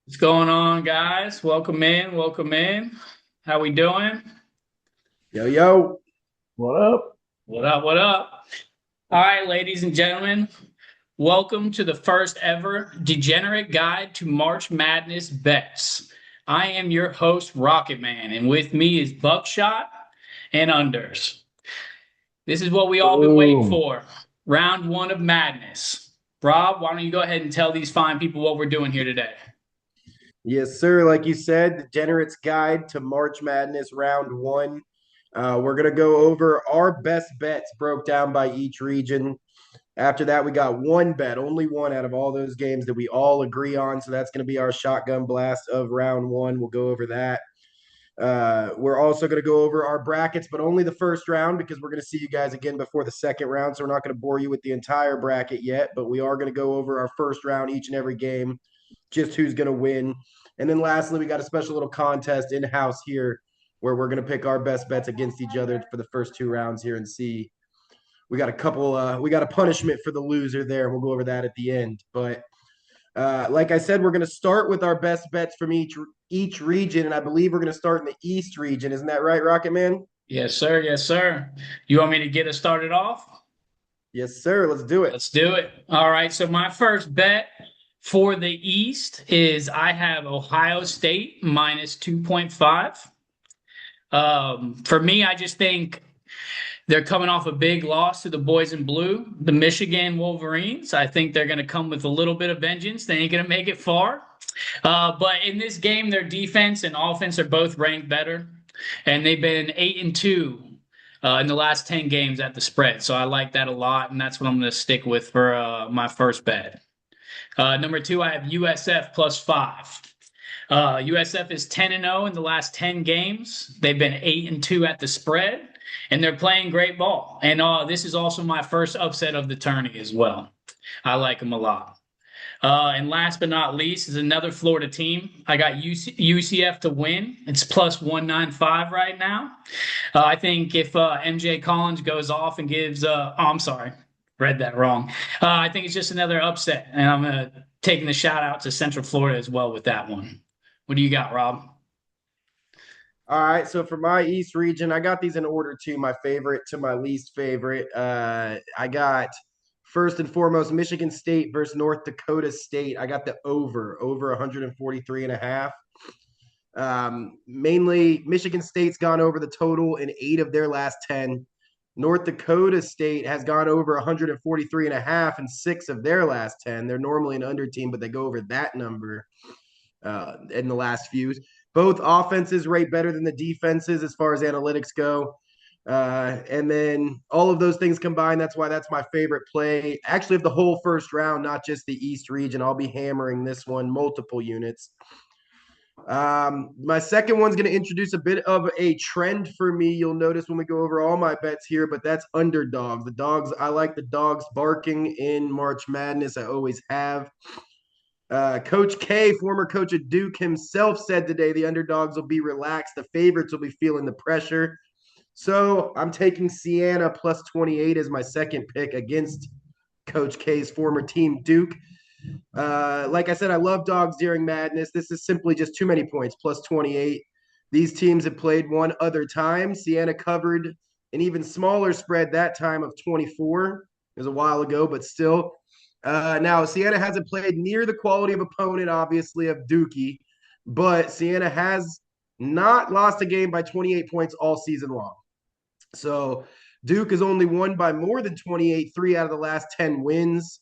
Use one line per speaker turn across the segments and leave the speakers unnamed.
What's going on, guys? Welcome in. Welcome in. How we doing?
Yo, yo.
What up?
What up? What up? All right, ladies and gentlemen, welcome to the first ever Degenerate Guide to March Madness Bets. I am your host, Rocket Man, and with me is Buckshot and Unders. This is what we all been waiting
Boom.
for. Round one of madness. Rob, why don't you go ahead and tell these fine people what we're doing here today?
Yes, sir. Like you said, the Degenerate's Guide to March Madness Round One. We're going to go over our best bets broke down by each region. After that, we got one bet, only one out of all those games that we all agree on. So that's going to be our shotgun blast of round one. We'll go over that. We're also going to go over our brackets, but only the first round because we're going to see you guys again before the second round. So we're not going to bore you with the entire bracket yet, but we are going to go over our first round each and every game, just who's going to win. And then lastly, we got a special little contest in house here where we're going to pick our best bets against each other for the first two rounds here and see. We got a punishment for the loser there. And we'll go over that at the end. But like I said, we're going to start with our best bets from each region, and I believe we're going to start in the East region. Isn't that right, Rocket Man?
Yes, sir. Yes, sir. You want me to get us started off?
Yes, sir. Let's do it.
Let's do it. All right. So my first bet for the East is I have Ohio State minus 2.5. For me, I just think they're coming off a big loss to the boys in blue, the Michigan Wolverines. I think they're going to come with a little bit of vengeance. They ain't going to make it far. But in this game, their defense and offense are both ranked better, and they've been 8-2 in the last 10 games at the spread. So I like that a lot, and that's what I'm going to stick with for my first bet. Number two, I have USF plus 5. USF is 10-0 in the last 10 games. They've been 8-2 at the spread, and they're playing great ball. And this is also my first upset of the tourney as well. I like them a lot. And last but not least is another Florida team. I got UCF to win. It's plus 195 right now. I think if MJ Collins goes off and gives, oh, I'm sorry, read that wrong. I think it's just another upset, and I'm taking the shout out to Central Florida as well with that one. What do you got, Rob?
All right. So for my East region, I got these in order too, my favorite to my least favorite. I got first and foremost Michigan State versus North Dakota State. I got the over 143 and a half. Mainly Michigan State's gone over the total in 8 of their last 10. North Dakota State has gone over 143 and a half in 6 of their last 10. They're normally an under team, but they go over that number in the last few. Both offenses rate better than the defenses as far as analytics go. And then all of those things combined, that's why that's my favorite play. Actually, of the whole first round, not just the East region, I'll be hammering this one multiple units. My second one's going to introduce a bit of a trend for me. You'll notice when we go over all my bets here, but that's underdogs. The dogs, I like the dogs barking in March Madness. I always have. Coach K, former coach of Duke himself, said today the underdogs will be relaxed. The favorites will be feeling the pressure. So I'm taking Siena plus 28 as my second pick against Coach K's former team, Duke. Like I said, I love dogs during madness. This is simply just too many points, plus 28. These teams have played one other time. Siena covered an even smaller spread that time of 24. It was a while ago, but still. Now, Siena hasn't played near the quality of opponent, obviously, of Dookie, but Siena has not lost a game by 28 points all season long. So Duke has only won by more than 28, 3 out of the last 10 wins.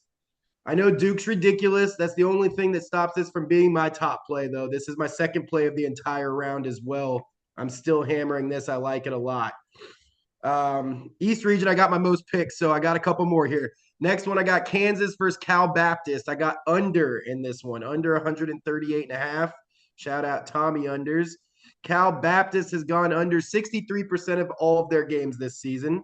I know Duke's ridiculous. That's the only thing that stops this from being my top play, though. This is my second play of the entire round as well. I'm still hammering this. I like it a lot. East region, I got my most picks, so I got a couple more here. Next one, I got Kansas versus Cal Baptist. I got under in this one, under 138 and a half. Shout out Tommy Unders. Cal Baptist has gone under 63% of all of their games this season.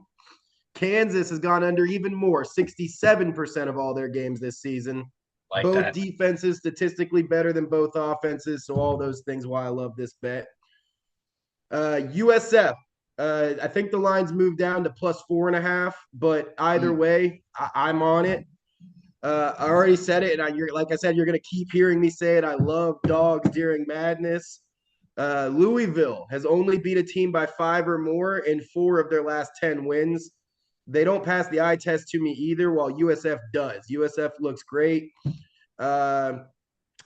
Kansas has gone under even more, 67% of all their games this season.
Like
Both
that.
defenses statistically better than both offenses. So all those things why I love this bet. USF. I think the lines moved down to plus 4.5, but either
Mm.
way, I'm on it. I already said it, and like I said, you're going to keep hearing me say it. I love dogs during madness. Louisville has only beat a team by 5 or more in 4 of their last 10 wins. They don't pass the eye test to me either, while USF does. USF looks great. Uh,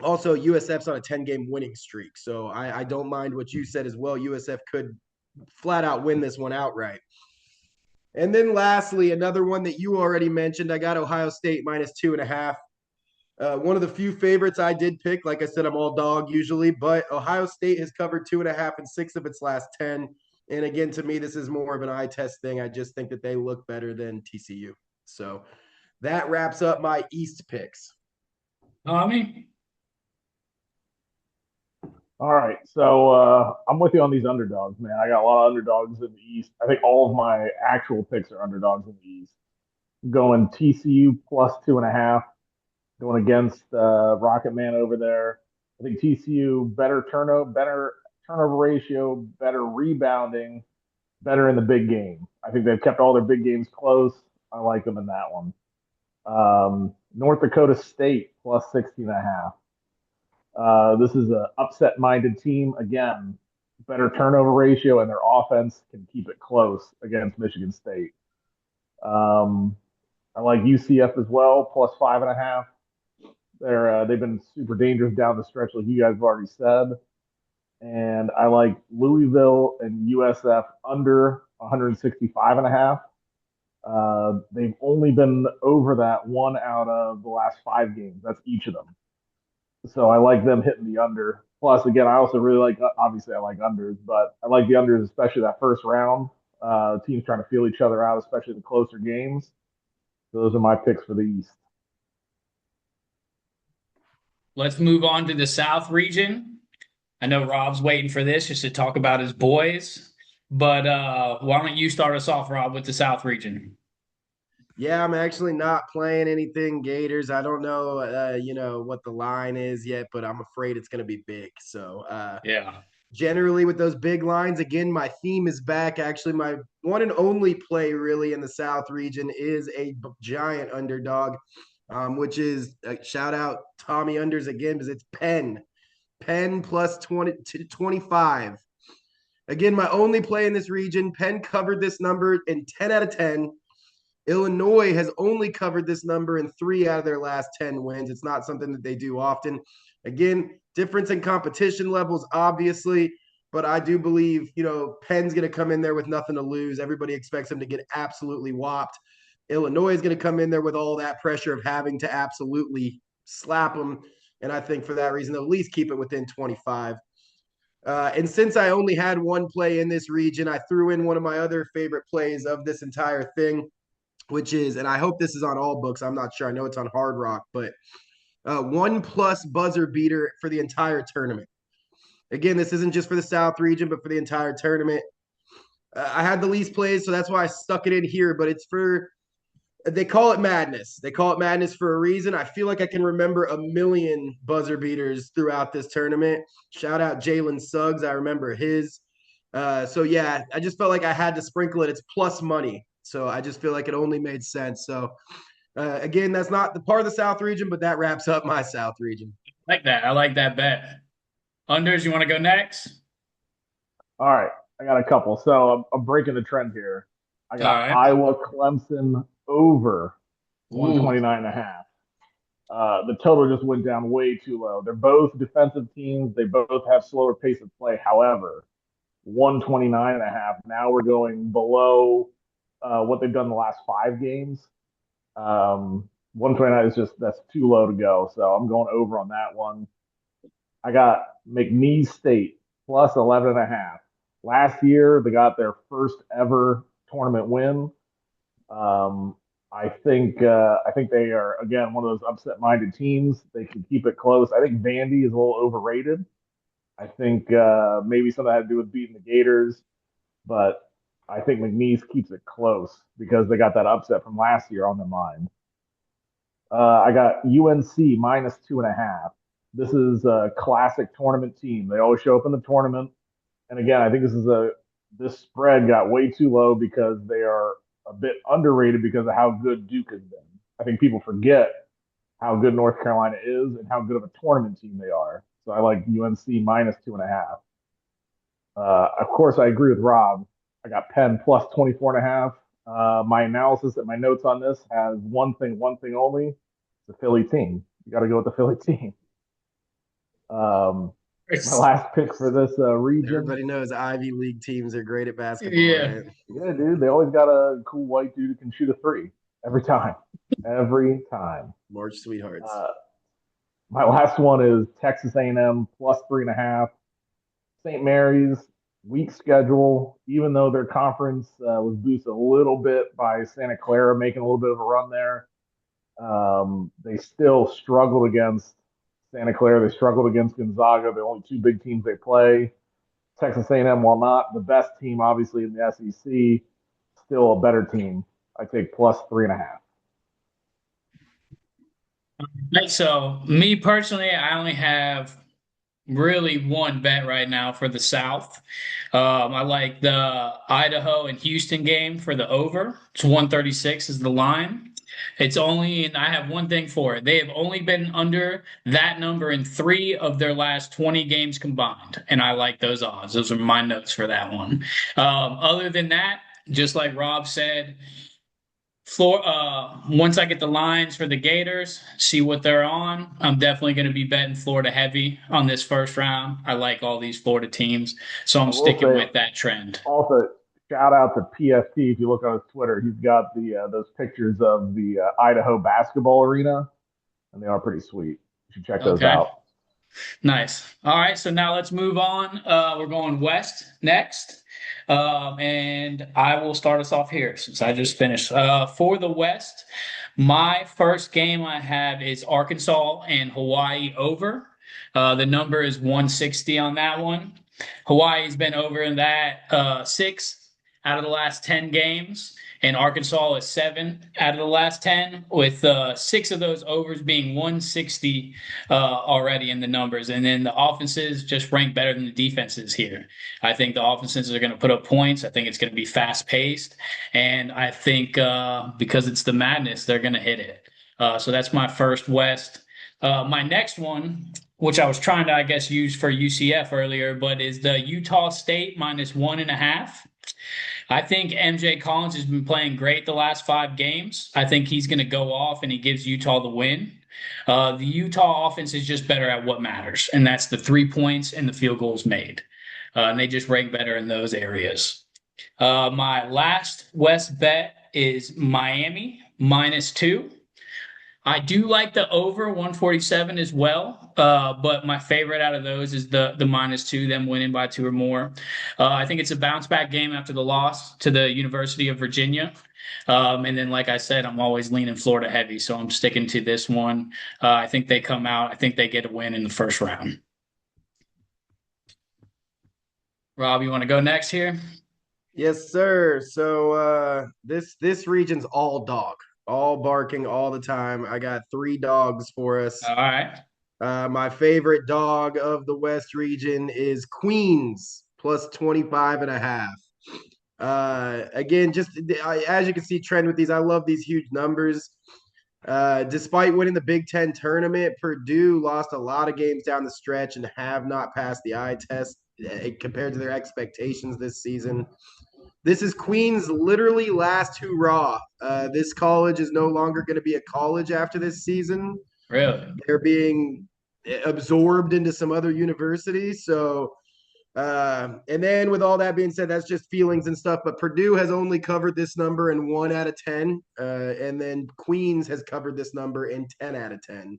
Also, USF's on a 10-game winning streak, so I don't mind what you said as well. USF could flat out win this one outright. And then lastly, another one that you already mentioned, I got Ohio State minus 2.5. One of the few favorites I did pick. Like I said, I'm all dog usually, but Ohio State has covered 2.5 in 6 of its last 10. And again, to me, this is more of an eye test thing. I just think that they look better than TCU. So that wraps up my East picks.
Tommy?
All right, so I'm with you on these underdogs, man. I got a lot of underdogs in the East. I think all of my actual picks are underdogs in the East. Going TCU plus 2.5, going against Rocket Man over there. I think TCU better turnover ratio, better rebounding, better in the big game. I think they've kept all their big games close. I like them in that one. North Dakota State plus 16.5. This is an upset-minded team. Again, better turnover ratio, and their offense can keep it close against Michigan State. I like UCF as well, plus 5.5. They've been super dangerous down the stretch, like you guys have already said. And I like Louisville and USF under 165.5. They've only been over that one out of the last 5 games. That's each of them. So I like them hitting the under. Plus, again, I also really like, obviously, I like unders, but I like the unders, especially that first round. Teams trying to feel each other out, especially the closer games. So those are my picks for the East.
Let's move on to the South region. I know Rob's waiting for this just to talk about his boys, but why don't you start us off, Rob, with the South region?
Yeah, I'm actually not playing anything Gators. I don't know, what the line is yet, but I'm afraid it's going to be big. So,
Yeah.
generally with those big lines, again, my theme is back. Actually, my one and only play really in the South region is a giant underdog, which is shout out Tommy Unders again because it's Penn. Penn plus 20 to 25. Again, my only play in this region. Penn covered this number in 10 out of 10. Illinois has only covered this number in 3 out of their last 10 wins. It's not something that they do often. Again, difference in competition levels, obviously, but I do believe, Penn's going to come in there with nothing to lose. Everybody expects them to get absolutely whopped. Illinois is going to come in there with all that pressure of having to absolutely slap them. And I think for that reason, they'll at least keep it within 25. And since I only had one play in this region, I threw in one of my other favorite plays of this entire thing, which is, and I hope this is on all books. I'm not sure. I know it's on Hard Rock, but 1+ buzzer beater for the entire tournament. Again, this isn't just for the South region, but for the entire tournament. I had the least plays, so that's why I stuck it in here. But it's for they call it madness. They call it madness for a reason. I feel like I can remember a million buzzer beaters throughout this tournament. Shout out Jalen Suggs. I remember his. So yeah, I just felt like I had to sprinkle it. It's plus money. So I just feel like it only made sense. So again, that's not the part of the South region, but that wraps up my South region.
Like that. I like that bet. Unders, you want to go next?
All right, I got a couple. So I'm breaking the trend here. I
All
got
right.
Iowa Clemson over
Ooh.
129.5. The total just went down way too low. They're both defensive teams. They both have slower pace of play. However, 129.5. Now we're going below what they've done the last 5 games. 129 is that's too low to go. So I'm going over on that one. I got McNeese State plus 11.5. Last year, they got their first ever tournament win. I think they are again one of those upset-minded teams. They can keep it close. I think Vandy is a little overrated. I think maybe some of that had to do with beating the Gators, but I think McNeese keeps it close because they got that upset from last year on their mind. I got UNC minus 2.5. This is a classic tournament team. They always show up in the tournament. And again, I think this spread got way too low because they are a bit underrated because of how good Duke has been. I think people forget how good North Carolina is and how good of a tournament team they are. So I like UNC minus 2.5. Of course, I agree with Rob. I got Penn plus 24 and a half. My analysis and my notes on this has one thing only. It's the Philly team. You got to go with the Philly team. Um, my last pick for this region.
Everybody knows Ivy League teams are great at basketball,
Yeah.
right?
Yeah, dude, they always got a cool white dude who can shoot a three every time. Every time.
March sweethearts.
Uh, my last one is Texas A&M plus 3.5. St. Mary's weak schedule, even though their conference was boosted a little bit by Santa Clara making a little bit of a run there. They still struggled against Santa Clara. They struggled against Gonzaga. The only two big teams they play. Texas A&M, while not the best team, obviously in the SEC, still a better team. I take plus 3.5.
Right, so me personally, I only have really one bet right now for the South. I like the Idaho and Houston game for the over. It's 136 is the line. It's only, and I have one thing for it. They have only been under that number in three of their last 20 games combined. And I like those odds. Those are my notes for that one. Other than that, just like Rob said, once I get the lines for the Gators, see what they're on, I'm definitely going to be betting Florida heavy on this first round. I like all these Florida teams, so
I
I'm
will
sticking
say
with that trend.
also shout out to PFT. If you look on his Twitter, he's got the those pictures of the Idaho basketball arena, and they are pretty sweet. You should check those
Okay,
out.
nice. All right, so now let's move on. We're going west next. And I will start us off here since I just finished. For the West, my first game I have is Arkansas and Hawaii over. The number is 160 on that one. Hawaii's been over in that six out of the last 10 games, and Arkansas is seven out of the last 10, with six of those overs being 160 already in the numbers. And then the offenses just rank better than the defenses here. I think the offenses are going to put up points. I think it's going to be fast paced. And I think because it's the madness, they're going to hit it. So that's my first West. My next one, which I was trying to, I guess, use for UCF earlier, but is the Utah State minus 1.5. I think MJ Collins has been playing great the last 5 games. I think he's going to go off and he gives Utah the win. The Utah offense is just better at what matters, and that's the 3 points and the field goals made. And they just rank better in those areas. My last West bet is Miami minus 2. I do like the over 147 as well, but my favorite out of those is the minus 2, them winning by 2 or more. I think it's a bounce back game after the loss to the University of Virginia. And then, like I said, I'm always leaning Florida heavy, so I'm sticking to this one. I think they come out. I think they get a win in the first round. Rob, you want to go next here?
Yes, sir. So this region's all dog, all barking all the time. I got three dogs for us.
All right.
My favorite dog of the West region is Queens plus 25 and a half. Again, as you can see, trend with these, I love these huge numbers. Despite winning the Big Ten tournament, Purdue lost a lot of games down the stretch and have not passed the eye test compared to their expectations this season. This is Queens' literally last hurrah. This college is no longer going to be a college after this season.
Really?
They're being absorbed into some other university. So, and then with all that being said, that's just feelings and stuff. But Purdue has only covered this number in 1 out of 10, and then Queens has covered this number in 10 out of 10.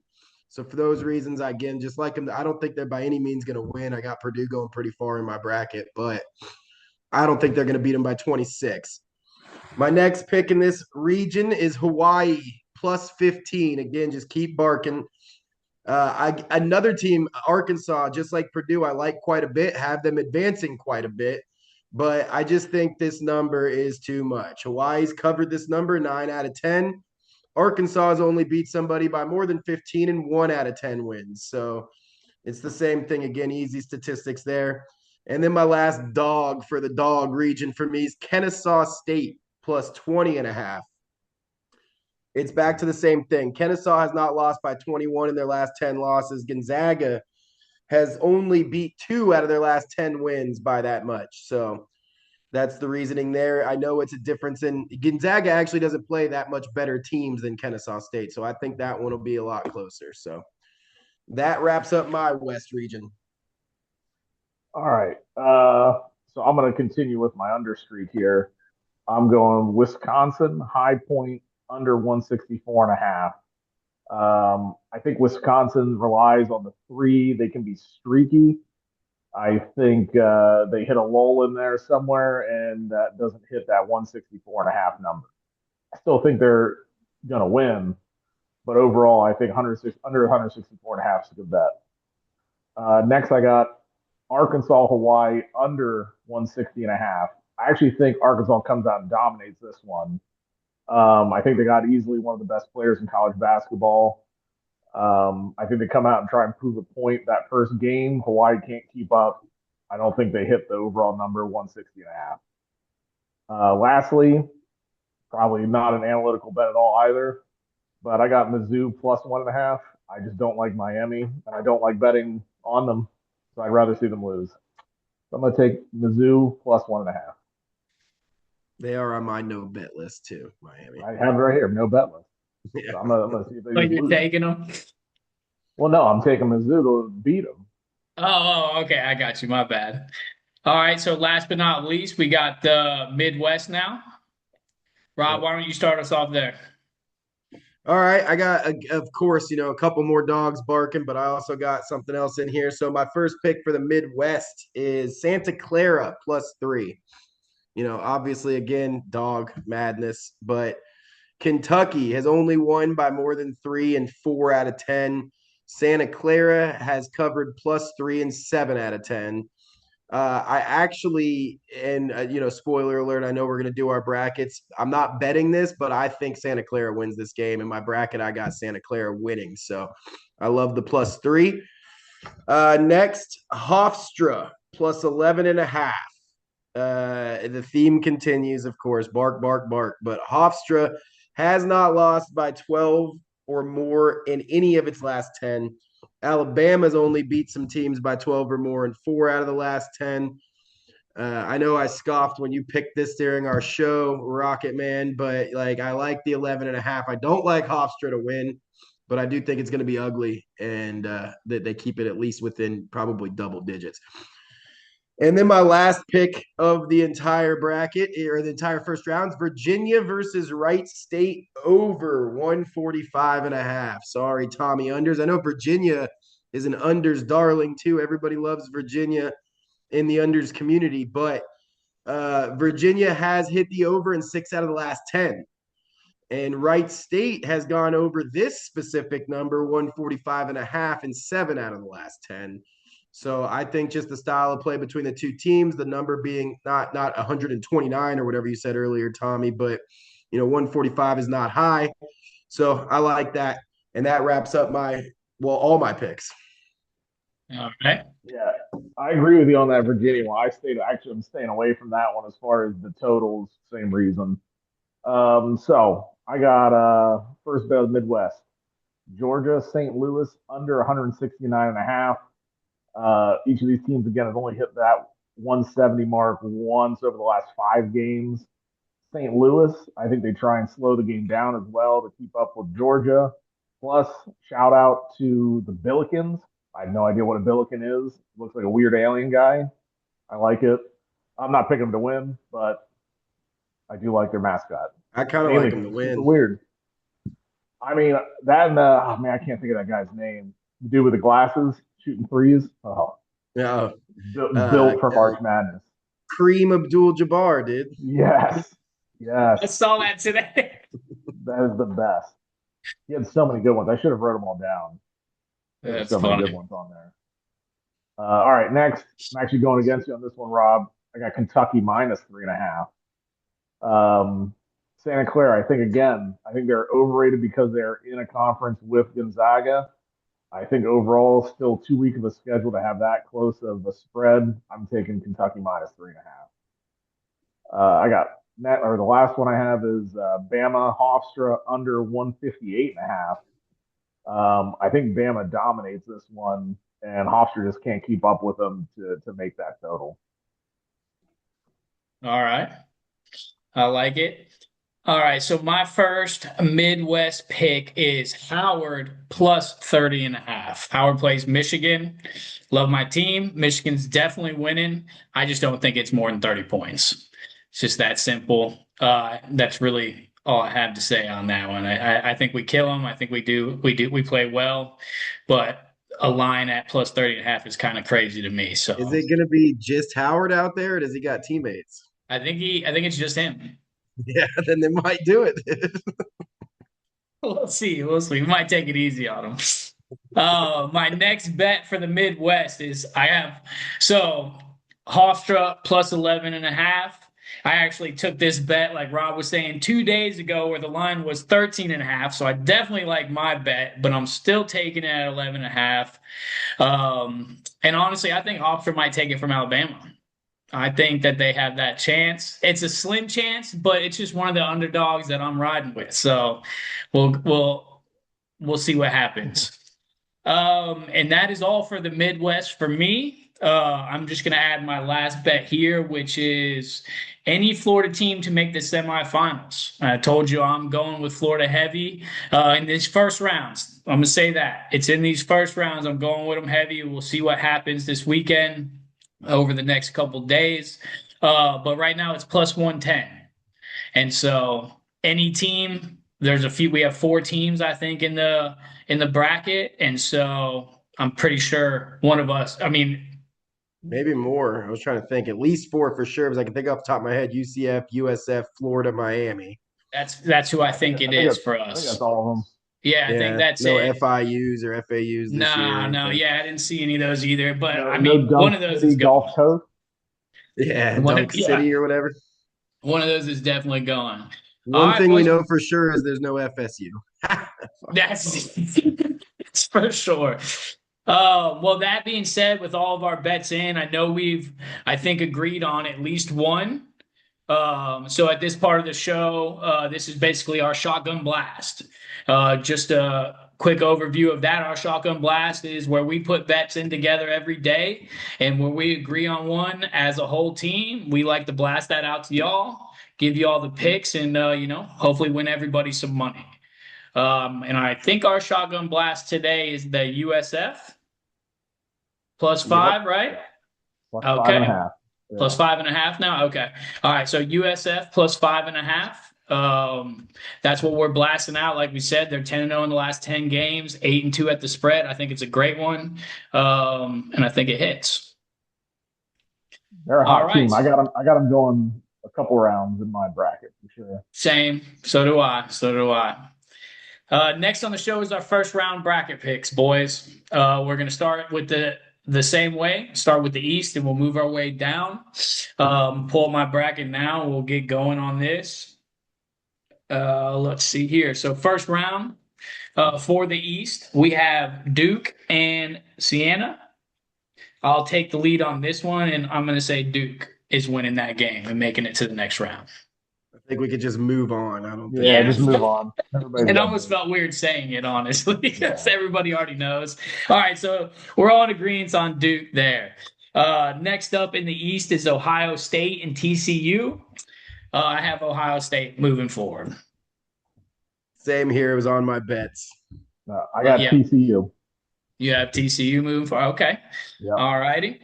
So for those reasons, again, just like them, I don't think they're by any means going to win. I got Purdue going pretty far in my bracket, but I don't think they're going to beat them by 26. My next pick in this region is Hawaii plus 15. Again, just keep barking. Another team, Arkansas, just like Purdue, I like quite a bit, have them advancing quite a bit, but I just think this number is too much. Hawaii's covered this number 9 out of 10. Arkansas has only beat somebody by more than 15 in 1 out of 10 wins. So it's the same thing again, easy statistics there. And then my last dog for the dog region for me is Kennesaw State plus 20 and a half. It's back to the same thing. Kennesaw has not lost by 21 in their last 10 losses. Gonzaga has only beat 2 out of their last 10 wins by that much. So that's the reasoning there. I know it's a difference in Gonzaga actually doesn't play that much better teams than Kennesaw State. So I think that one will be a lot closer. So that wraps up my West region.
All right. So I'm going to continue with my under streak here. I'm going Wisconsin, high point under 164 and a half. I think Wisconsin relies on the three. They can be streaky. I think they hit a lull in there somewhere, and that doesn't hit that 164 and a half number. I still think they're going to win, but overall, I think under 164 and a half is a good bet. Next, I got Arkansas, Hawaii under 160 and a half. I actually think Arkansas comes out and dominates this one. I think they got easily one of the best players in college basketball. I think they come out and try and prove a point that first game. Hawaii can't keep up. I don't think they hit the overall number 160 and a half. Lastly, probably not an analytical bet at all either, but I got Mizzou plus 1.5. I just don't like Miami, and I don't like betting on them, so I'd rather see them lose. So I'm going to take Mizzou plus 1.5.
They are on my no bet list too, Miami.
I have it right here, no bet list.
Yeah.
So I'm gonna see if they
But
just
you're
lose.
taking them.
Well, no, I'm taking Mizzou to beat them.
Okay. I got you. My bad. All right. So last but not least, we got the Midwest now. Rob,
Yep.
why don't you start us off there?
All right, I got, of course, a couple more dogs barking, but I also got something else in here. So my first pick for the Midwest is Santa Clara +3. Obviously, again, dog madness, but Kentucky has only won by more than 3 in 4 out of 10. Santa Clara has covered +3 in 7 out of 10. I actually, and spoiler alert, I know we're going to do our brackets. I'm not betting this, but I think Santa Clara wins this game. In my bracket, I got Santa Clara winning. So I love the +3. Next, Hofstra +11.5. The theme continues, of course, bark, bark, bark. But Hofstra has not lost by 12 or more in any of its last 10. Alabama's only beat some teams by 12 or more in 4 out of the last 10. I know I scoffed when you picked this during our show, Rocket Man, but I like the 11.5. I don't like Hofstra to win, but I do think it's going to be ugly and that they keep it at least within probably double digits. And then my last pick of the entire bracket or the entire first round is Virginia versus Wright State over 145.5. Sorry, Tommy Unders. I know Virginia is an unders darling too. Everybody loves Virginia in the unders community, but Virginia has hit the over in 6 out of the last 10. And Wright State has gone over this specific number, 145.5, in 7 out of the last 10. So I think just the style of play between the two teams, the number being not 129 or whatever you said earlier, Tommy, but 145 is not high. So I like that. And that wraps up all my picks.
All right.
Yeah, I agree with you on that Virginia one. I'm staying away from that one as far as the totals. Same reason. So I got first bet of the Midwest. Georgia, St. Louis under 169 and a half. Each of these teams again has only hit that 170 mark once over the last 5 games. St. Louis, I think they try and slow the game down as well to keep up with Georgia. Plus, shout out to the Billikens. I have no idea what a Billiken is. Looks like a weird alien guy. I like it. I'm not picking them to win, but I do like their mascot.
I kind of like them to
Aliens, super
win.
weird. I mean, that and I can't think of that guy's name. The dude with the glasses shooting threes. Oh,
Yeah.
built for March Madness.
Kareem Abdul-Jabbar, dude.
Yes, yes,
I saw that today.
that is the best. He had so many good ones. I should have wrote them all down. There were
That's
so many good
funny.
ones on there. All right, next, I'm actually going against you on this one, Rob. I got Kentucky minus 3.5. Santa Clara, I think they're overrated because they're in a conference with Gonzaga. I think overall, still too weak of a schedule to have that close of a spread. I'm taking Kentucky minus 3.5. I got the last one I have is Bama Hofstra under 158.5. I think Bama dominates this one, and Hofstra just can't keep up with them to make that total.
All right. I like it. All right. So my first Midwest pick is Howard plus 30 and a half. Howard plays Michigan. Love my team. Michigan's definitely winning. I just don't think it's more than 30 points. It's just that simple. That's really all I have to say on that one. I think we kill them. I think we play well, but a line at plus 30 and a half is kind of crazy to me.
Is
So
it going to be just Howard out there, or does he got teammates?
I think it's just him.
Yeah, then they might do it.
We'll see. We'll see. We might take it easy on them. My next bet for the Midwest is I have so Hofstra plus 11 and a half. I actually took this bet, like Rob was saying, 2 days ago where the line was 13 and a half. So I definitely like my bet, but I'm still taking it at 11 and a half. And honestly, I think Hofstra might take it from Alabama. I think that they have that chance. It's a slim chance, but it's just one of the underdogs that I'm riding with. So we'll see what happens. And that is all for the Midwest for me. I'm just gonna add my last bet here, which is any Florida team to make the semifinals. I told you I'm going with Florida heavy in these first rounds. I'm gonna say that it's in these first rounds. I'm going with them heavy. We'll see what happens this weekend over the next couple days. But right now it's plus 110. And so any team, there's a few, we have four teams, I think, in the bracket. And so I'm pretty sure one of us, I mean,
Maybe more. I was trying to think. At least four for sure, because I can think off the top of my head: UCF, USF, Florida, Miami.
that's who I think it is for
I think that's
us.
all of them.
Yeah, I think
Yeah,
that's
no
it.
FIUs or FAUs this year or
No, no,
anything.
yeah, I didn't see any of those either. But I
No, no
mean, one
Dunk
of those is
City
going.
Gulf Coast.
Yeah,
One,
Dunk
yeah,
City or whatever.
one of those is definitely going. All
One
right,
thing we
boys.
know for sure is there's no FSU.
That's, that's for sure. Well, that being said, with all of our bets in, I know I think, agreed on at least one. So at this part of the show, this is basically our shotgun blast. Just a quick overview of that. Our shotgun blast is where we put bets in together every day, and when we agree on one as a whole team, we like to blast that out to y'all, give you all the picks, and hopefully win everybody some money. And I think our shotgun blast today is the USF plus
Yep,
five, right?
plus five and a
Okay.
half.
Plus
Yeah.
5.5 now? Okay. All right. So USF plus 5.5. That's what we're blasting out. Like we said, they're 10-0 in the last 10 games, 8-2 at the spread. I think it's a great one. And I think it hits.
They're a
All
hot
right.
team. I got them going a couple rounds in my bracket for sure.
Same. So do I. So do I. Next on the show is our first round bracket picks, boys. We're going to start with the same way. Start with the East, and we'll move our way down. Pull up my bracket now. We'll get going on this. Let's see here. So first round for the East, we have Duke and Siena. I'll take the lead on this one, and I'm going to say Duke is winning that game and making it to the next round.
I think we could just move on. I don't think
Yeah,
Yeah.
just move on. Everybody's
It
got
almost
Duke.
felt weird saying it, honestly, because
Yeah.
everybody already knows. All right, so we're all in agreement on Duke there. Next up in the East is Ohio State and TCU. I have Ohio State moving forward.
same here. It was on my bets.
I got
Yeah,
TCU.
you have TCU moving forward. Okay.
Yep.
All righty.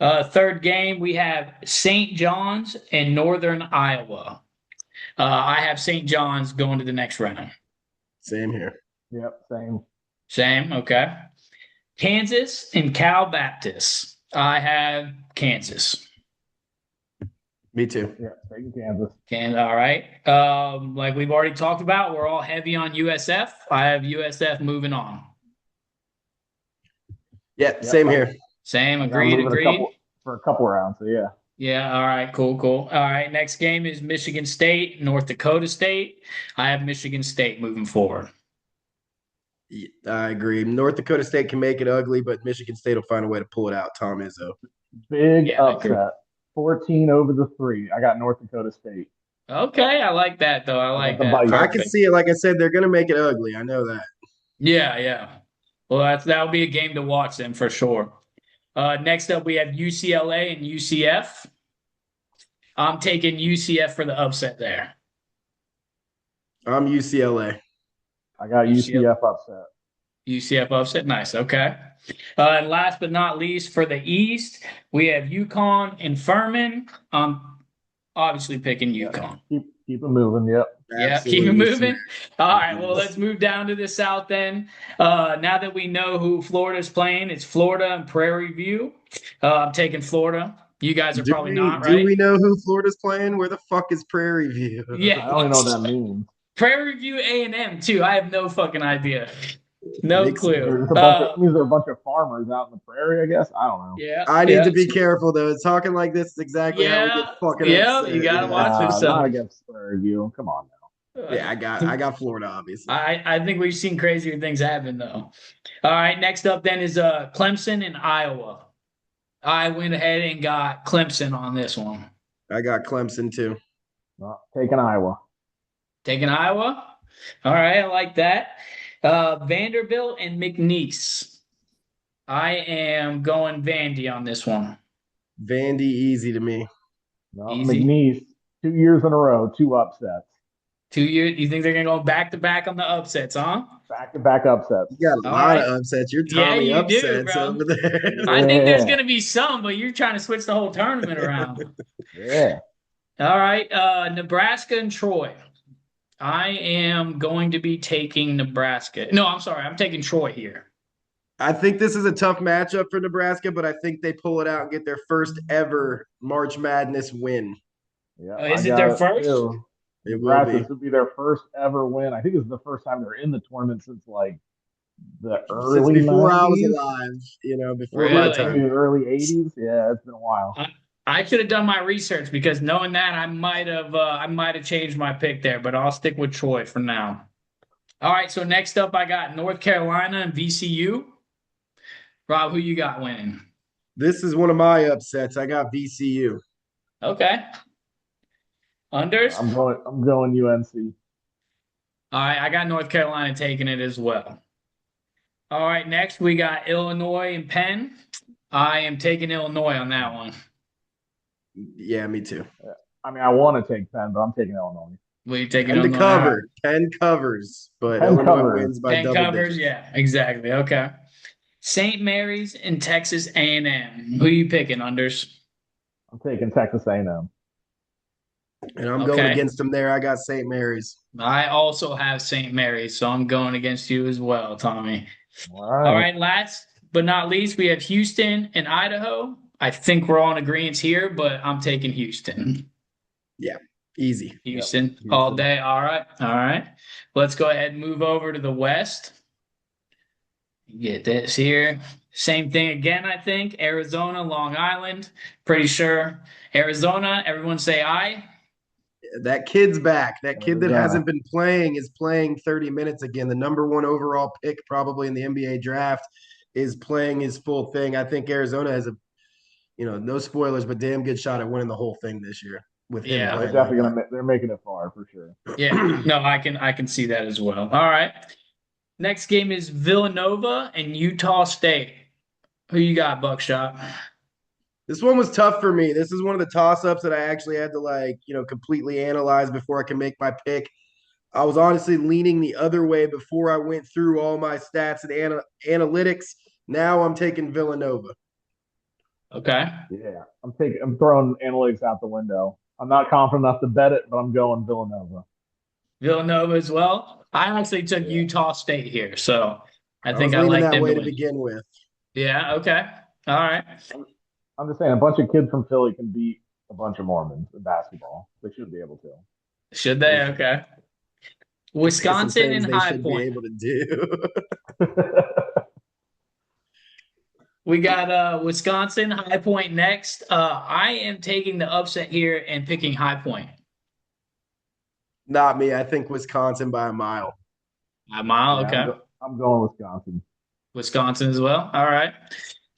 Third game, we have St. John's and Northern Iowa. I have St. John's going to the next round.
Same here.
Yep. Same.
Same. Okay. Kansas and Cal Baptist. I have Kansas.
Me too.
Yeah. Taking Kansas.
All right. Like we've already talked about, we're all heavy on USF. I have USF moving on.
Yeah,
Yep.
same here.
Same.
I got
Agreed.
moving
Agreed.
for a couple rounds. So yeah.
Yeah. All right. Cool. Cool. All right. Next game is Michigan State, North Dakota State. I have Michigan State moving forward.
I agree. North Dakota State can make it ugly, but Michigan State will find a way to pull it out. Tom Izzo.
Big
Yeah, I agree.
upset. 14 over the 3. I got North Dakota State.
Okay, I like that though. I
I got
like
the
that.
bite.
I can
Perfect.
see it. Like I said, they're gonna make it ugly. I know that.
Yeah, yeah. Well, that'll be a game to watch then for sure. Next up, we have UCLA and UCF. I'm taking UCF for the upset there.
I'm UCLA.
I got
UCF,
UCF upset.
UCF upset. Nice. Okay. And last but not least, for the East, we have UConn and Furman. I'm obviously picking
Yeah,
UConn.
keep it moving. Yep.
Yeah, keep it
Absolutely, sir.
moving. All right, well, let's
Yes.
move down to the South then. Now that we know who Florida's playing, it's Florida and Prairie View. I'm taking Florida. You guys are
Do
probably
we
not,
do
right?
we know who Florida's playing? Where the fuck is Prairie View?
Yeah,
I don't even know what that means.
Prairie View A&M too. I have no fucking idea. No
Makes
clue.
They're just a bunch of it means they're a bunch of farmers out in the prairie. I guess I don't know.
Yeah,
I need
yeah,
to be careful though. Talking like this is exactly how we get
yeah,
fucking
yeah. You
upset.
gotta watch
Yeah, not
yourself.
against Prairie View. Come on now.
Yeah, I got Florida, obviously.
I think we've seen crazier things happen though. All right, next up then is Clemson and Iowa. I went ahead and got Clemson on this one.
I got Clemson too.
Taking Iowa.
Taking Iowa. All right, I like that. Vanderbilt and McNeese. I am going Vandy on this one.
Vandy easy to me.
No,
Easy.
McNeese. 2 years in a row, two upsets.
2 years. You think they're gonna go back to back on the upsets, huh?
Back to back upsets.
You got a
All
lot of
right.
upsets. You're
Yeah,
Tommy
you do,
upsets
bro.
over there.
I think there's
Yeah.
gonna be some, but you're trying to switch the whole tournament around.
Yeah.
All right. Nebraska and Troy. I am going to be taking Nebraska. No, I'm sorry. I'm taking Troy here.
I think this is a tough matchup for Nebraska, but I think they pull it out and get their first ever March Madness win.
Yeah. I
Is it their
got it
first?
too.
It will
Nebraska,
be.
this would be their first ever win. I think it's the first time they're in the tournament since like the
Since
early
before I was
90s,
alive, before my
Really?
maybe
time.
the early 80s. Yeah, it's been a while.
I, I should have done my research because knowing that I might have changed my pick there, but I'll stick with Troy for now. All right, so next up I got North Carolina and VCU. Rob, who you got winning?
This is one of my upsets. I got VCU.
Okay. Unders?
I'm going UNC.
All right, I got North Carolina taking it as well. All right, next we got Illinois and Penn. I am taking Illinois on that one.
Yeah, me too.
I mean, I want to take Penn, but I'm taking Illinois.
Will you taking
Penn to
Illinois? All right.
cover. Penn covers, but
Penn
Illinois
covers.
wins by
Penn
double
covers,
digits.
yeah, exactly. Okay. St. Mary's and Texas A&M. Who you picking, Unders?
I'm taking Texas A&M.
And I'm going
Okay.
against them there. I got St. Mary's.
I also have St. Mary's, so I'm going against you as well, Tommy.
All
All
right.
right, last but not least, we have Houston and Idaho. I think we're all in agreement here, but I'm taking Houston.
Yeah, easy.
Houston
Yep.
all
Houston.
day. All right. All right. Let's go ahead and move over to the West. Get this here. Same thing again, I think. Arizona, Long Island. Pretty sure. Arizona, everyone say aye.
That kid's back. That kid that
Arizona.
hasn't been playing is playing 30 minutes again. The number one overall pick, probably in the NBA draft, is playing his full thing. I think Arizona has no spoilers, but damn good shot at winning the whole thing this year with him
Yeah.
They're
playing like
definitely
that.
gonna. They're making it far for sure.
Yeah. No, I can see that as well. All right. Next game is Villanova and Utah State. Who you got, Buckshot?
This one was tough for me. This is one of the toss-ups that I actually had to completely analyze before I can make my pick. I was honestly leaning the other way before I went through all my stats and analytics. Now I'm taking Villanova.
Okay.
Yeah, I'm throwing analytics out the window. I'm not confident enough to bet it, but I'm going Villanova.
Villanova as well. I actually took
Yeah.
Utah State here, so I
I was
think I
leaning
like
that
them to
way to
win.
begin with.
Yeah, okay. All right.
I'm just saying, a bunch of kids from Philly can beat a bunch of Mormons in basketball. They should be able to.
Should they? Okay.
Some
Wisconsin
things
and
they
High
should be
Point.
able to do.
We got Wisconsin, High Point next. I am taking the upset here and picking High Point.
Not me. I think Wisconsin by a mile.
A mile,
Yeah,
okay.
I'm going Wisconsin.
Wisconsin as well. All right.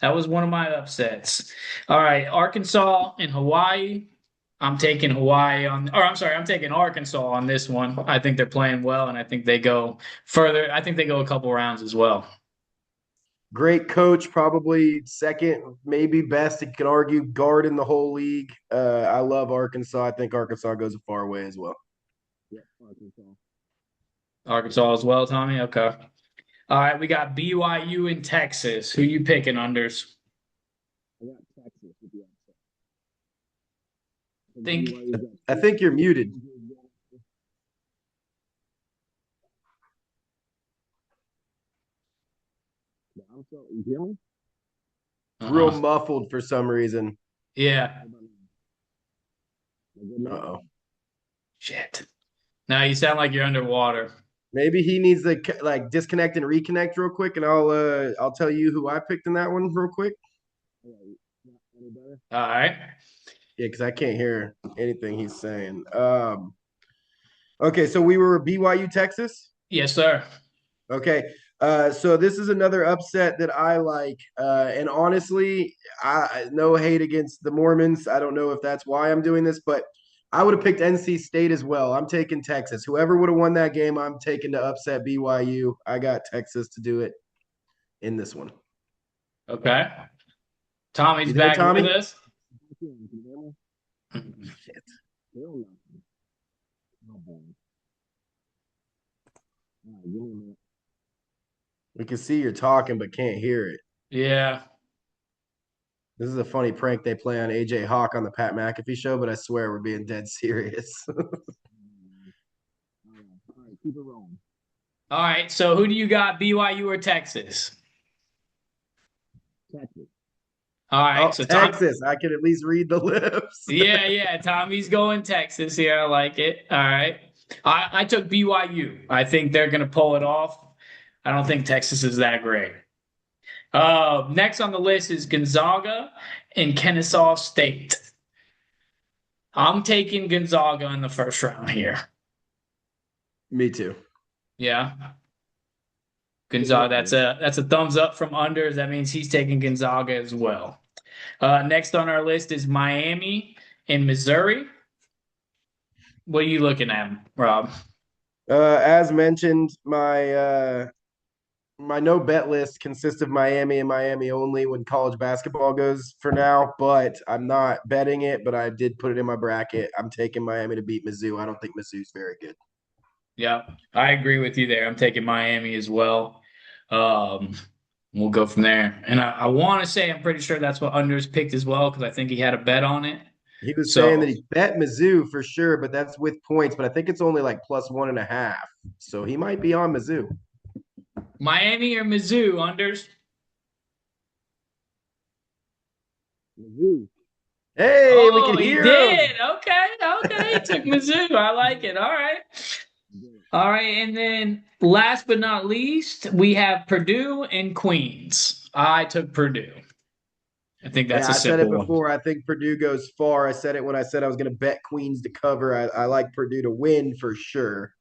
That was one of my upsets. All right. Arkansas and Hawaii. I'm taking I'm taking Arkansas on this one. I think they're playing well, and I think they go further. I think they go a couple rounds as well.
Great coach, probably second, maybe best. You can argue guard in the whole league. I love Arkansas. I think Arkansas goes a far way as well.
Yeah, Arkansas.
Arkansas as well, Tommy. Okay. All right, we got BYU in Texas. Who you picking, unders?
I got Texas with the upset.
Think.
I think you're muted.
You hear me?
It's real
Uh-huh.
muffled for some reason.
Yeah.
Uh-oh.
Shit. Now you sound like you're underwater.
Maybe he needs to like disconnect and reconnect real quick, and I'll tell you who I picked in that one real quick.
All right.
Yeah, because I can't hear anything he's saying. Okay, so we were BYU Texas.
Yes, sir.
Okay. So this is another upset that I like. And honestly, no hate against the Mormons. I don't know if that's why I'm doing this, but I would have picked NC State as well. I'm taking Texas. Whoever would have won that game, I'm taking to upset BYU. I got Texas to do it in this one.
Okay. Tommy's
You there,
back with
Tommy?
us.
Shit. We can see you're talking, but can't hear it.
Yeah.
This is a funny prank they play on AJ Hawk on the Pat McAfee show, but I swear we're being dead serious.
Keep it rolling.
All right. So who do you got, BYU or Texas?
Texas.
All right.
Oh,
So
Texas. I can at least read the lips.
yeah. Tommy's going Texas here. I like it. All right. I took BYU. I think they're gonna pull it off. I don't think Texas is that great. Next on the list is Gonzaga and Kennesaw State. I'm taking Gonzaga in the first round here.
Me too.
Yeah. Gonzaga, that's a thumbs up from unders. That means he's taking Gonzaga as well. Next on our list is Miami and Missouri. What are you looking at, Rob?
As mentioned, my no bet list consists of Miami and Miami only when college basketball goes for now, but I'm not betting it, but I did put it in my bracket. I'm taking Miami to beat Mizzou. I don't think Mizzou's very good.
Yeah, I agree with you there. I'm taking Miami as well. Um, we'll go from there. And I want to say I'm pretty sure that's what unders picked as well because I think he had a bet on it.
He was saying that
So
he bet Mizzou for sure, but that's with points. But I think it's only like plus 1.5. So he might be on Mizzou.
Miami or Mizzou unders?
Mizzou.
Hey, we
Oh,
can
he
hear him.
did. Okay. He took Mizzou. I like it. All right. All right. And then last but not least, we have Purdue and Queens. I took Purdue. I think that's
Yeah,
a
I said it
simple one.
before. I think Purdue goes far. I said it when I said I was going to bet Queens to cover. I like Purdue to win for sure.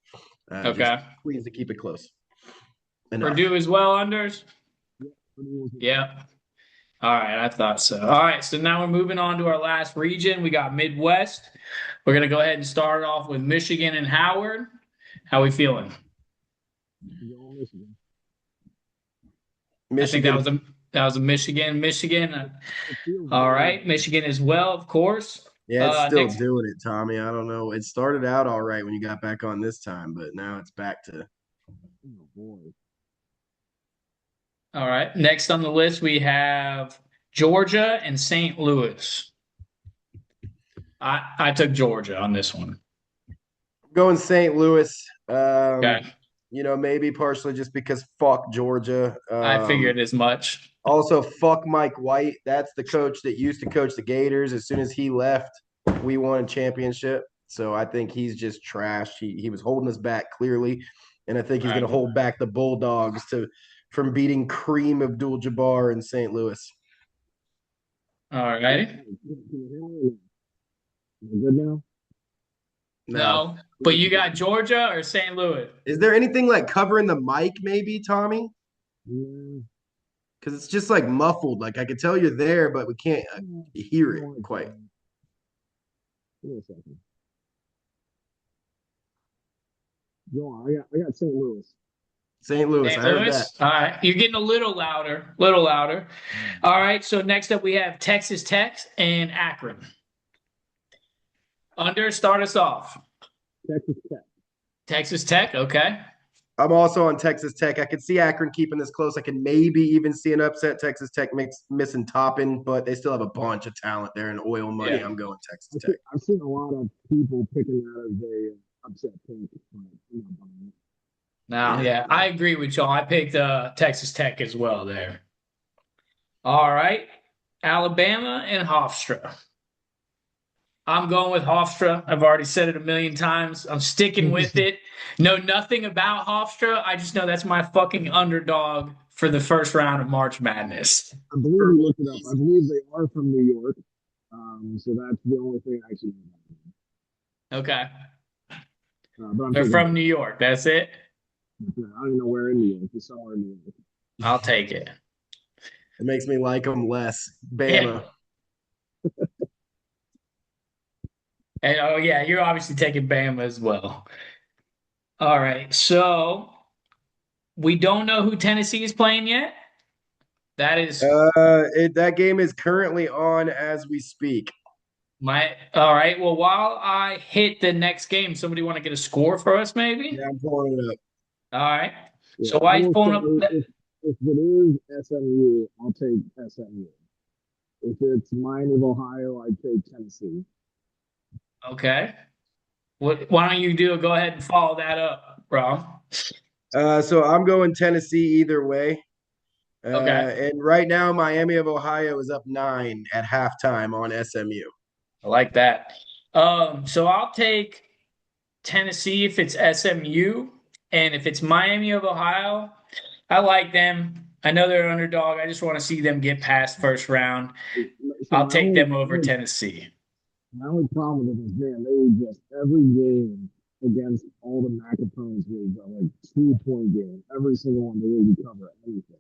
Just
Okay.
Queens to keep it close. Enough.
Purdue as well, unders? Yeah. All right. I thought so. All right. So now we're moving on to our last region. We got Midwest. We're going to go ahead and start off with Michigan and Howard. How we feeling? I think
Michigan.
that was a Michigan. All right, Michigan as well, of course.
Yeah, it's still
Next,
doing it, Tommy. I don't know. It started out all right when you got back on this time, but now it's back to.
Oh boy.
all right. Next on the list we have Georgia and St. Louis. I took Georgia on this one.
Going St. Louis.
Okay,
Maybe partially just because fuck Georgia.
I figured as much.
Also, fuck Mike White. That's the coach that used to coach the Gators. As soon as he left, we won a championship. So I think he's just trash. He was holding us back clearly, and I think he's
All
going to
right,
hold back the Bulldogs from beating Kareem Abdul-Jabbar in St. Louis.
all righty.
Good now?
No.
No, but you got Georgia or St. Louis?
Is there anything like covering the mic, maybe, Tommy?
Yeah.
Because it's just like muffled. Like I could tell you're there, but we can't hear it quite.
Give me a second. Go on. I got St. Louis.
St. Louis.
St.
I heard that.
Louis. All right. You're getting a little louder. Little louder. All right. So next up we have Texas Tech and Akron. Under, start us off.
Texas Tech.
Texas Tech. Okay.
I'm also on Texas Tech. I could see Akron keeping this close. I can maybe even see an upset. Texas Tech makes missing Toppin, but they still have a bunch of talent there and oil money.
Yeah.
I'm going Texas Tech.
I've seen a lot of people picking that as a upset pick. But I'm not buying it.
Now, yeah, I agree with y'all. I picked Texas Tech as well there. All right. Alabama and Hofstra. I'm going with Hofstra. I've already said it a million times. I'm sticking with it. Know nothing about Hofstra. I just know that's my fucking underdog for the first round of March Madness.
I believe we looked it up. I believe they are from New York. So that's the only thing I actually know.
Okay.
But
They're from New York. That's it?
I don't even know where in New York. It's somewhere in New York.
I'll take it.
It makes me like them less. Bama.
Yeah. And oh yeah, you're obviously taking Bama as well. All right. So we don't know who Tennessee is playing yet. That is
That game is currently on as we speak.
all right. Well, while I hit the next game, somebody want to get a score for us, maybe?
Yeah, I'm pulling it up.
All right.
Yeah,
So while he's pulling up,
if it is SMU, I'll take SMU. If it's Miami of Ohio, I'd take Tennessee.
okay. Why don't you go ahead and follow that up, Rob?
So I'm going Tennessee either way.
Okay.
And right now, Miami of Ohio is up 9 at halftime on SMU.
I like that. So I'll take Tennessee if it's SMU, and if it's Miami of Ohio, I like them. I know they're an underdog. I just want to see them get past first round. I'll take them over Tennessee.
My only problem with it is, man, they just every game against all the MAC opponents was like 2-point game. Every single one they didn't cover anything.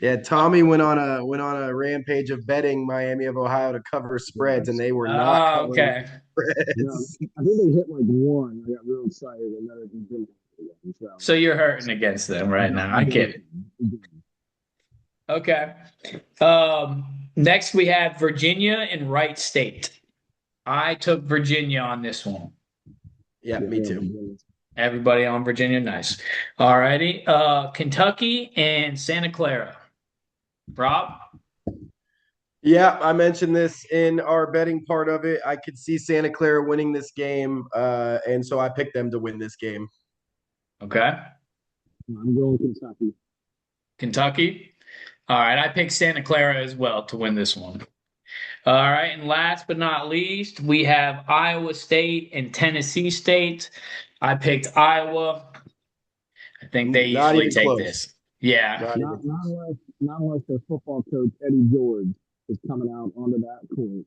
Yeah, Tommy went on a rampage of betting Miami of Ohio to cover spreads, and they were not covering
Okay.
spreads.
Yeah, I think they hit like one. I got real excited, and then it didn't.
So you're hurting against them right now. I get it. Okay. Next we have Virginia and Wright State. I took Virginia on this one.
Yeah, me too.
Everybody on Virginia, nice. All righty. Kentucky and Santa Clara. Rob?
Yeah, I mentioned this in our betting part of it. I could see Santa Clara winning this game, and so I picked them to win this game.
Okay.
I'm going Kentucky.
Kentucky? All right. I picked Santa Clara as well to win this one. All right. And last but not least, we have Iowa State and Tennessee State. I picked Iowa. I think they easily take
close.
this. Yeah.
Not unless their football coach, Eddie George, is coming out onto that court.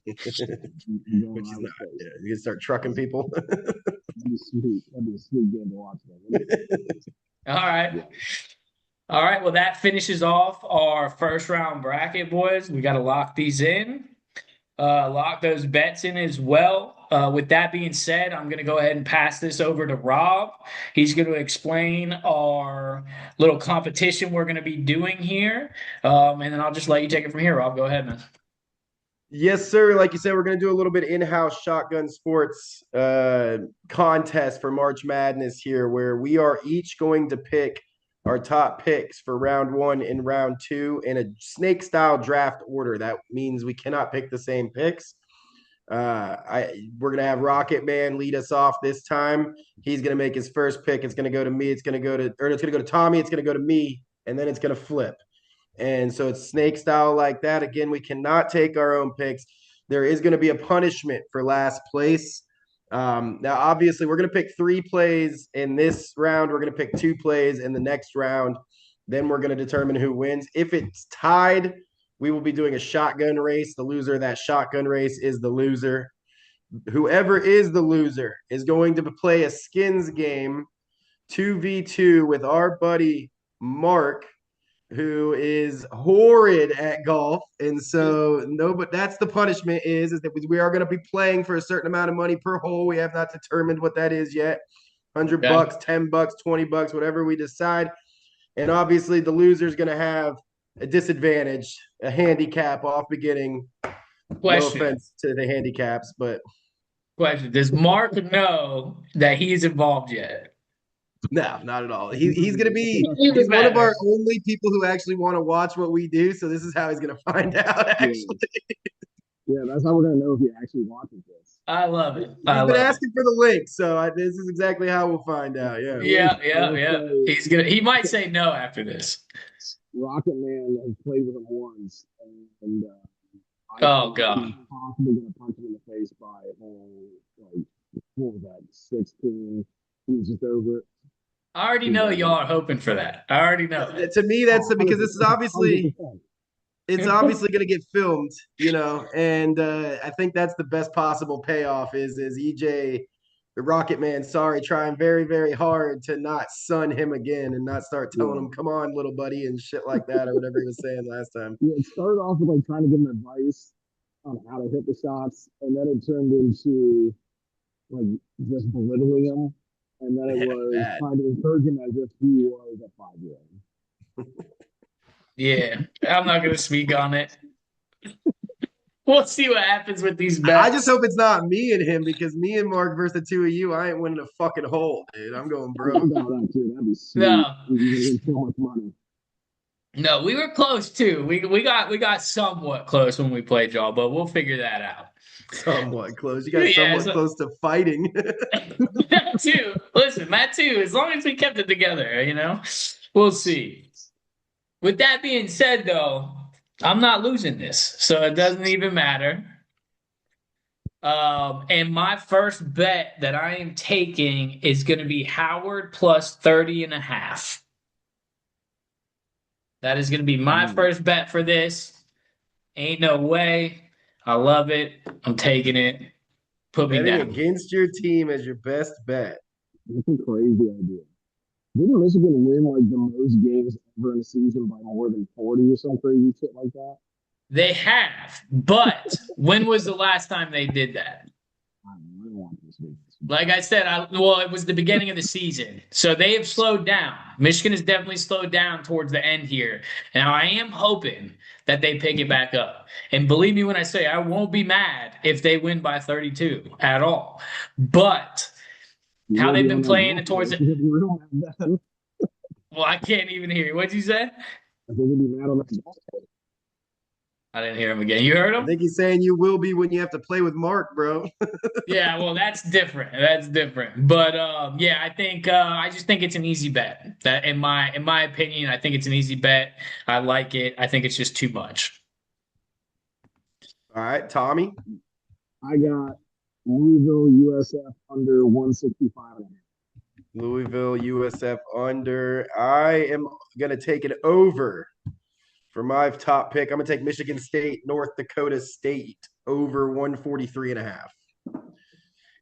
Which is not. Yeah, you can start trucking people.
That'd be sweet. That'd be a sweet game to watch.
All right. All right. Well, that finishes off our first round bracket, boys. We got to lock these in, lock those bets in as well. With that being said, I'm going to go ahead and pass this over to Rob. He's going to explain our little competition we're going to be doing here. And then I'll just let you take it from here, Rob. Go ahead, man.
Yes, sir. Like you said, we're going to do a little bit in-house shotgun sports contest for March Madness here, where we are each going to pick our top picks for round 1 and round 2 in a snake-style draft order. That means we cannot pick the same picks. We're gonna have Rocket Man lead us off this time. He's gonna make his first pick. It's gonna go to me. It's gonna go to Tommy. It's gonna go to me, and then it's gonna flip. And so it's snake style like that. Again, we cannot take our own picks. There is going to be a punishment for last place. Now, obviously, we're going to pick 3 plays in this round. We're going to pick 2 plays in the next round. Then we're going to determine who wins. If it's tied, we will be doing a shotgun race. The loser of that shotgun race is the loser. Whoever is the loser is going to play a skins game 2v2 with our buddy Mark. who is horrid at golf. And so no, but that's the punishment is that we are going to be playing for a certain amount of money per hole. We have not determined what that is yet. 100
Okay.
bucks, 10 bucks, 20 bucks, whatever we decide. And obviously the loser is going to have a disadvantage, a handicap off beginning. No
Question.
offense to the handicaps, but
Question. Does Mark know that he's involved yet?
no, not at all. He's gonna be
Even
he's one of
better.
our only people who actually want to watch what we do. So this is how he's gonna find out.
Yeah,
Actually,
yeah, that's how we're gonna know if he actually watches this.
I love it. I
he's been
love it.
asking for the link, so this is exactly how we'll find out. Yeah.
Yeah,
I
yeah,
will
yeah.
say,
He might say no after this.
Rocket Man has played with him once, and I
Oh
feel like
God.
he's possibly gonna punch him in the face by like what was that, 16? He was just over it.
I already know
And,
y'all are hoping for that. I already know it.
To me, that's
oh,
because this is
100%,
obviously
100%.
it's obviously going to get filmed, and I think that's the best possible payoff is EJ, the Rocket Man, sorry, trying very, very hard to not sun him again and not start telling
Yeah.
him, come on, little buddy, and shit like that, or whatever he was saying last time.
Yeah, it started off with like trying to give him advice on how to hit the shots, and then it turned into like just belittling him, and then it was
Bad.
trying to encourage him as if he was a 5-year-old.
Yeah, I'm not gonna speak on it. We'll see what happens with these
I just
bets.
hope it's not me and him because me and Mark versus the two of you, I ain't winning a fucking hole, dude. I'm going broke.
I'm down with that too. That'd be sweet.
No,
You're gonna win so much money.
no, we were close too. We got somewhat close when we played y'all, but we'll figure that out.
Somewhat close. You got
Yeah,
somewhat
so,
close to fighting.
that too. Listen, that too. As long as we kept it together, we'll see. With that being said, though, I'm not losing this, so it doesn't even matter. And my first bet that I am taking is going to be Howard plus 30 and a half. That is going to be my first bet for this. Ain't no way. I love it. I'm taking it. Put me
Betting
down.
against your team as your best bet.
That's a crazy idea. Didn't Michigan win like the most games ever in a season by more than 40 or some crazy shit like that?
They have, but when was the last time they did that?
I don't want this week.
Like I said, well, it was the beginning of the season, so they have slowed down. Michigan has definitely slowed down towards the end here. Now I am hoping that they pick it back up. And believe me when I say I won't be mad if they win by 32 at all. But
You
how
will
they've
be
been
on that
playing
golf
it towards
course
it.
if you don't have that.
Well, I can't even hear you. What'd you say?
I think you'll be mad on that golf course.
I didn't hear him again. You heard
I
him?
think he's saying you will be when you have to play with Mark, bro.
Yeah, well, that's different. That's different. But yeah, I just think it's an easy bet. That in my opinion, I think it's an easy bet. I like it. I think it's just too much.
All right, Tommy.
I got Louisville USF under 165 and a half.
Louisville, USF under. I am going to take it over for my top pick. I'm going to take Michigan State, North Dakota State over 143 and a half.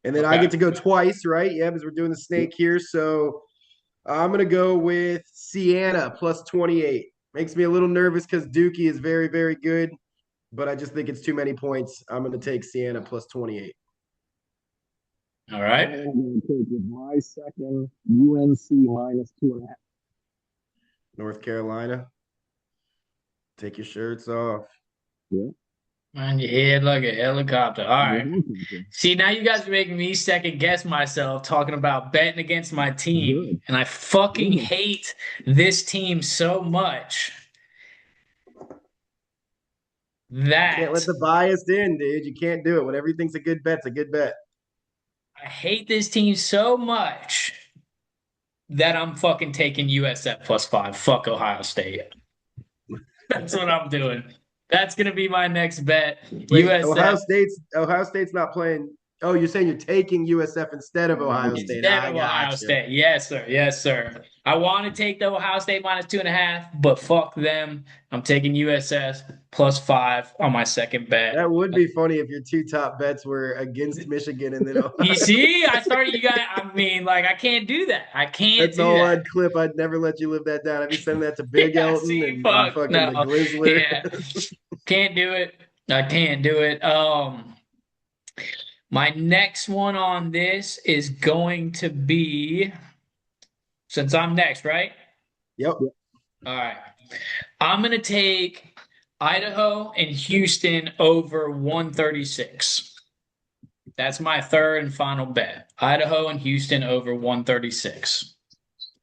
And then I
Okay.
get to go twice, right? Yeah, because we're doing the snake here. So I'm going to go with Siena plus 28. Makes me a little nervous because Dookie is very, very good, but I just think it's too many points. I'm going to take Siena plus 28.
All
I
right.
am going to take with my second UNC minus 2.5.
North Carolina, take your shirts off.
Yeah.
On your head like a helicopter. All right.
Good.
See, now you guys are making me second guess myself talking about betting against my team. And I fucking hate this team so much
Can't let
that
the bias in, dude. You can't do it. When everything's a good bet, it's a good bet.
I hate this team so much that I'm fucking taking USF plus 5. Fuck Ohio State. That's what I'm doing. That's gonna be my next bet.
Wait, Ohio
USF
State's not playing. Oh, you're saying you're taking USF instead of Ohio State.
instead
I
of
got
Ohio
you.
State. Yes, sir. Yes, sir. I want to take the Ohio State -2.5, but fuck them. I'm taking USS +5 on my second bet.
That would be funny if your two top bets were against Michigan and then
You
Ohio.
see, I started you guys. I mean, like, I can't do that. I can't
That's
do
all
that.
I'd clip. I'd never let you live that down. I'd be sending that to Big
Yeah,
Elton
see,
and
fuck,
fucking
no.
the Glizzler.
Yeah, can't do it. I can't do it. My next one on this is going to be, since I'm next, right?
Yep.
All right. I'm gonna take Idaho and Houston over 136. That's my third and final bet. Idaho and Houston over 136.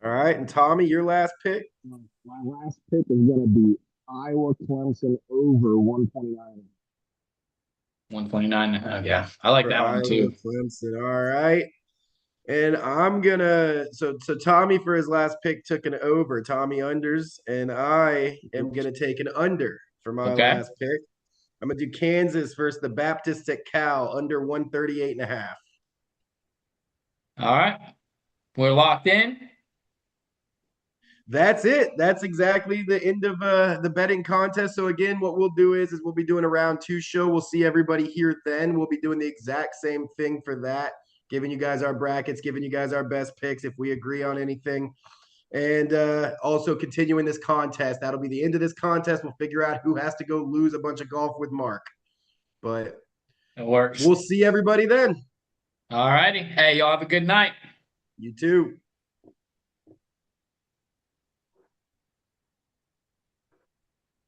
All right. And Tommy, your last pick?
My last pick is going to be Iowa Clemson over 129.
129. Yeah, I like
For
that one
Iowa
too.
Clemson. All right. And I'm gonna so Tommy for his last pick took an over, Tommy unders, and I am gonna take an under for my
Okay.
last pick. I'm gonna do Kansas versus the Baptist at Cal under 138 and a half.
All right. We're locked in.
That's it. That's exactly the end of the betting contest. So again, what we'll do is we'll be doing a round two show. We'll see everybody here then. We'll be doing the exact same thing for that, giving you guys our brackets, giving you guys our best picks if we agree on anything. And also continuing this contest. That'll be the end of this contest. We'll figure out who has to go lose a bunch of golf with Mark. But
It works.
we'll see everybody then.
All righty. Hey, y'all have a good night.
You too.